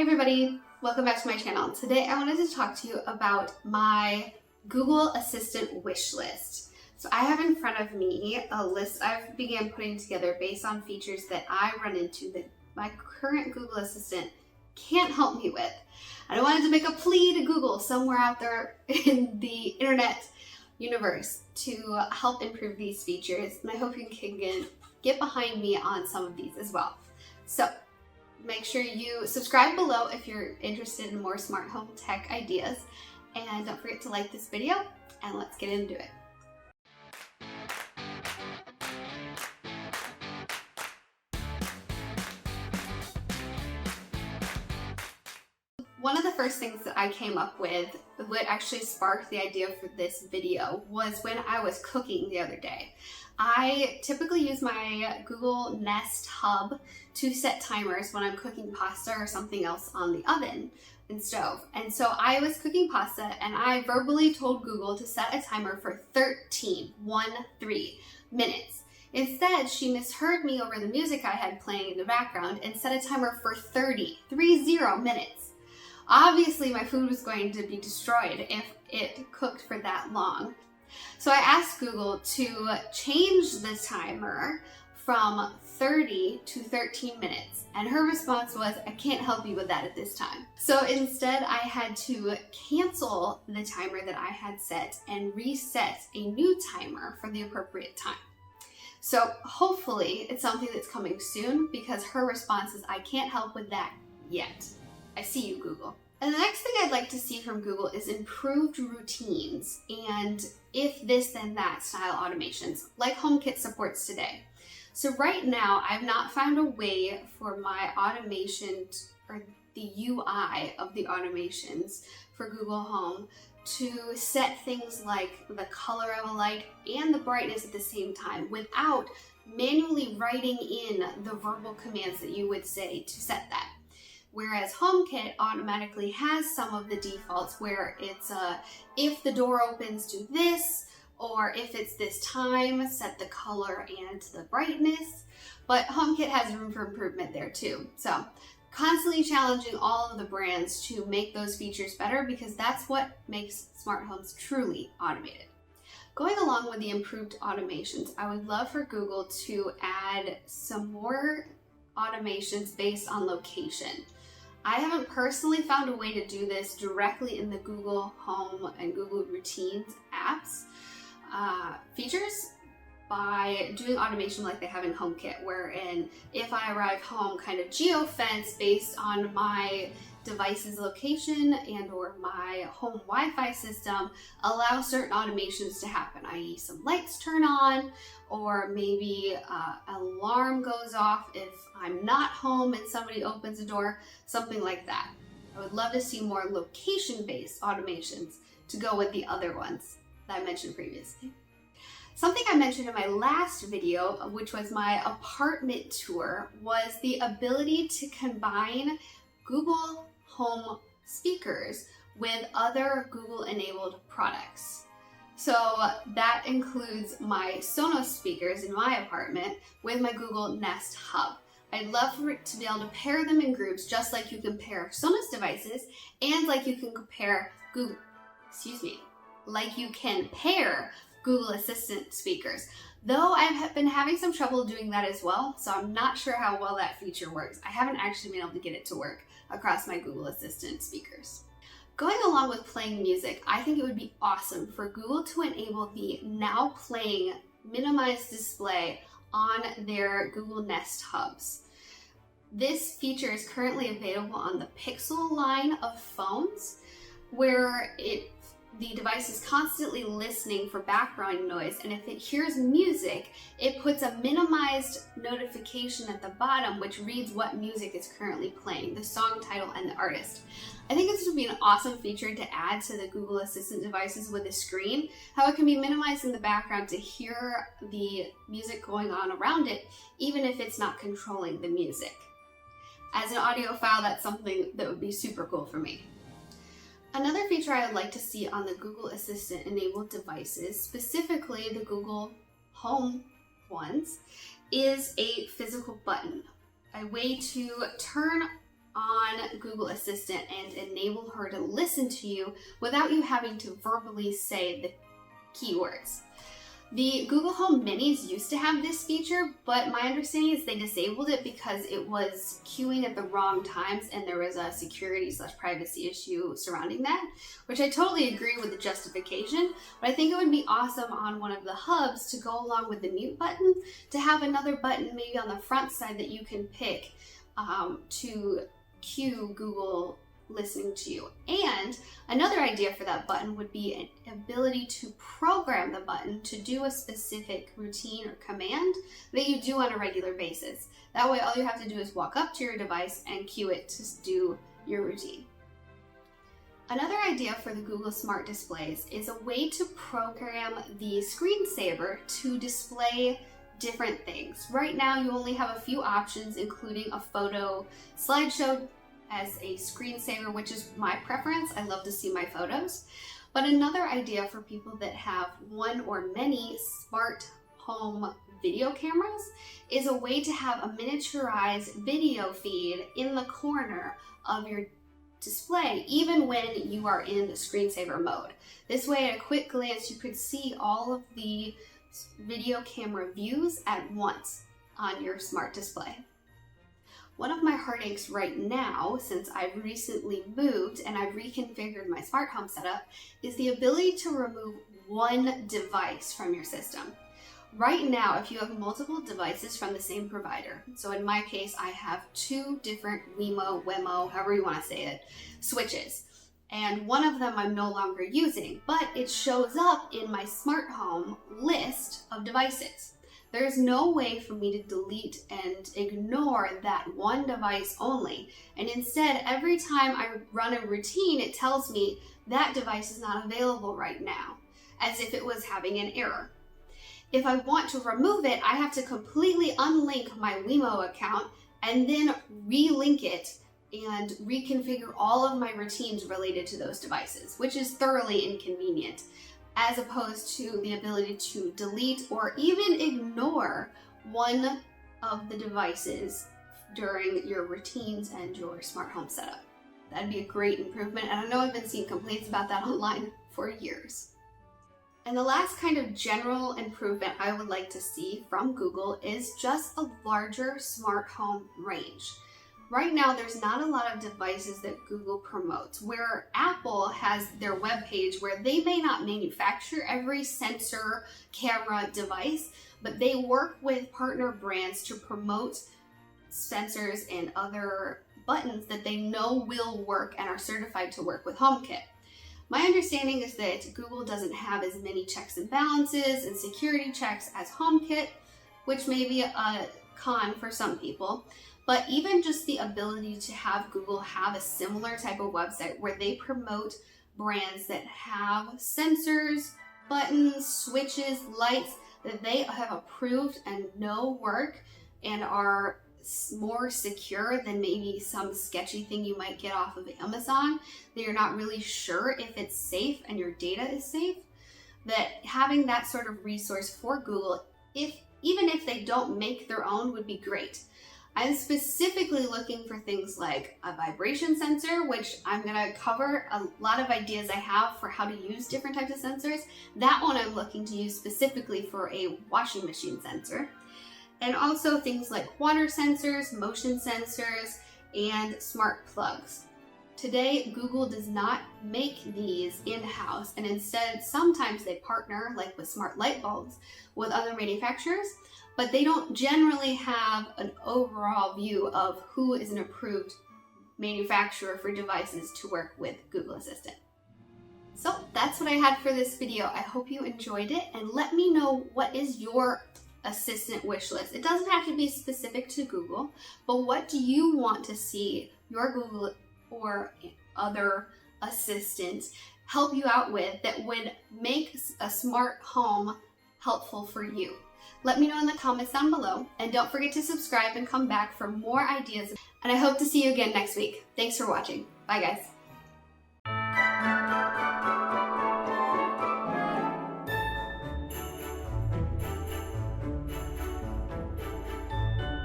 everybody, welcome back to my channel. Today I wanted to talk to you about my Google Assistant wish list. So I have in front of me a list I've began putting together based on features that I run into that my current Google Assistant can't help me with. And I wanted to make a plea to Google somewhere out there in the internet universe to help improve these features, and I hope you can get behind me on some of these as well. So make sure you subscribe below if you're interested in more smart home tech ideas, and don't forget to like this video, and let's get into it. One of the first things that I came up with, what actually sparked the idea for this video, was when I was cooking the other day. I typically use my Google Nest Hub to set timers when I'm cooking pasta or something else on the oven and stove. And so I was cooking pasta and I verbally told Google to set a timer for 13 minutes. Instead, she misheard me over the music I had playing in the background and set a timer for 30 minutes. Obviously, my food was going to be destroyed if it cooked for that long. So I asked Google to change the timer from 30 to 13 minutes, and her response was, "I can't help you with that at this time." So instead, I had to cancel the timer that I had set and reset a new timer for the appropriate time. So hopefully it's something that's coming soon, because her response is, "I can't help with that yet." I see you, Google. And the next thing I'd like to see from Google is improved routines and if this then that style automations like HomeKit supports today. So right now I've not found a way for my automation or the UI of the automations for Google Home to set things like the color of a light and the brightness at the same time without manually writing in the verbal commands that you would say to set that. Whereas HomeKit automatically has some of the defaults where it's if the door opens, do this, or if it's this time, set the color and the brightness. But HomeKit has room for improvement there too. So constantly challenging all of the brands to make those features better, because that's what makes smart homes truly automated. Going along with the improved automations, I would love for Google to add some more automations based on location. I haven't personally found a way to do this directly in the Google Home and Google Routines apps features by doing automation like they have in HomeKit, wherein if I arrive home, kind of geofence based on my device's location and or my home Wi-Fi system, allow certain automations to happen, i.e. some lights turn on, or maybe an alarm goes off if I'm not home and somebody opens the door, something like that. I would love to see more location-based automations to go with the other ones that I mentioned previously. Something I mentioned in my last video, which was my apartment tour, was the ability to combine Google Home speakers with other Google-enabled products. So that includes my Sonos speakers in my apartment with my Google Nest Hub. I'd love for it to be able to pair them in groups, just like you can pair Sonos devices and like you can pair Google Assistant speakers. Though I've been having some trouble doing that as well, so I'm not sure how well that feature works. I haven't actually been able to get it to work across my Google Assistant speakers. Going along with playing music, I think it would be awesome for Google to enable the now playing minimized display on their Google Nest Hubs. This feature is currently available on the Pixel line of phones, where the device is constantly listening for background noise, and if it hears music, it puts a minimized notification at the bottom which reads what music is currently playing, the song title and the artist. I think this would be an awesome feature to add to the Google Assistant devices with a screen, how it can be minimized in the background to hear the music going on around it, even if it's not controlling the music. As an audiophile, that's something that would be super cool for me. Another feature I would like to see on the Google Assistant enabled devices, specifically the Google Home ones, is a physical button, a way to turn on Google Assistant and enable her to listen to you without you having to verbally say the keywords. The Google Home Minis used to have this feature, but my understanding is they disabled it because it was queuing at the wrong times and there was a security/privacy issue surrounding that, which I totally agree with the justification, but I think it would be awesome on one of the hubs to go along with the mute button to have another button maybe on the front side that you can pick to cue Google listening to you. And another idea for that button would be an ability to program the button to do a specific routine or command that you do on a regular basis. That way all you have to do is walk up to your device and cue it to do your routine. Another idea for the Google Smart Displays is a way to program the Screensaver to display different things. Right now you only have a few options, including a photo slideshow as a screensaver, which is my preference. I love to see my photos. But another idea for people that have one or many smart home video cameras is a way to have a miniaturized video feed in the corner of your display, even when you are in screensaver mode. This way, at a quick glance, you could see all of the video camera views at once on your smart display. One of my heartaches right now, since I've recently moved and I've reconfigured my smart home setup, is the ability to remove one device from your system. Right now, if you have multiple devices from the same provider, so in my case, I have 2 different Wemo, however you want to say it, switches. And one of them I'm no longer using, but it shows up in my smart home list of devices. There's no way for me to delete and ignore that one device only. And instead, every time I run a routine, it tells me that device is not available right now, as if it was having an error. If I want to remove it, I have to completely unlink my Wemo account and then relink it and reconfigure all of my routines related to those devices, which is thoroughly inconvenient, as opposed to the ability to delete or even ignore one of the devices during your routines and your smart home setup. That'd be a great improvement, and I know I've been seeing complaints about that online for years. And the last kind of general improvement I would like to see from Google is just a larger smart home range. Right now, there's not a lot of devices that Google promotes, where Apple has their webpage where they may not manufacture every sensor, camera, device, but they work with partner brands to promote sensors and other buttons that they know will work and are certified to work with HomeKit. My understanding is that Google doesn't have as many checks and balances and security checks as HomeKit, which may be a con for some people. But even just the ability to have Google have a similar type of website where they promote brands that have sensors, buttons, switches, lights that they have approved and know work and are more secure than maybe some sketchy thing you might get off of Amazon that you're not really sure if it's safe and your data is safe, that having that sort of resource for Google, even if they don't make their own, would be great. I'm specifically looking for things like a vibration sensor, which I'm going to cover a lot of ideas I have for how to use different types of sensors. That one I'm looking to use specifically for a washing machine sensor. And also things like water sensors, motion sensors, and smart plugs. Today, Google does not make these in-house, and instead sometimes they partner, like with smart light bulbs, with other manufacturers, but they don't generally have an overall view of who is an approved manufacturer for devices to work with Google Assistant. So that's what I had for this video. I hope you enjoyed it, and let me know what is your assistant wish list. It doesn't have to be specific to Google, but what do you want to see your Google or other assistants help you out with that would make a smart home helpful for you? Let me know in the comments down below, and don't forget to subscribe and come back for more ideas. And I hope to see you again next week. Thanks for watching. Bye guys.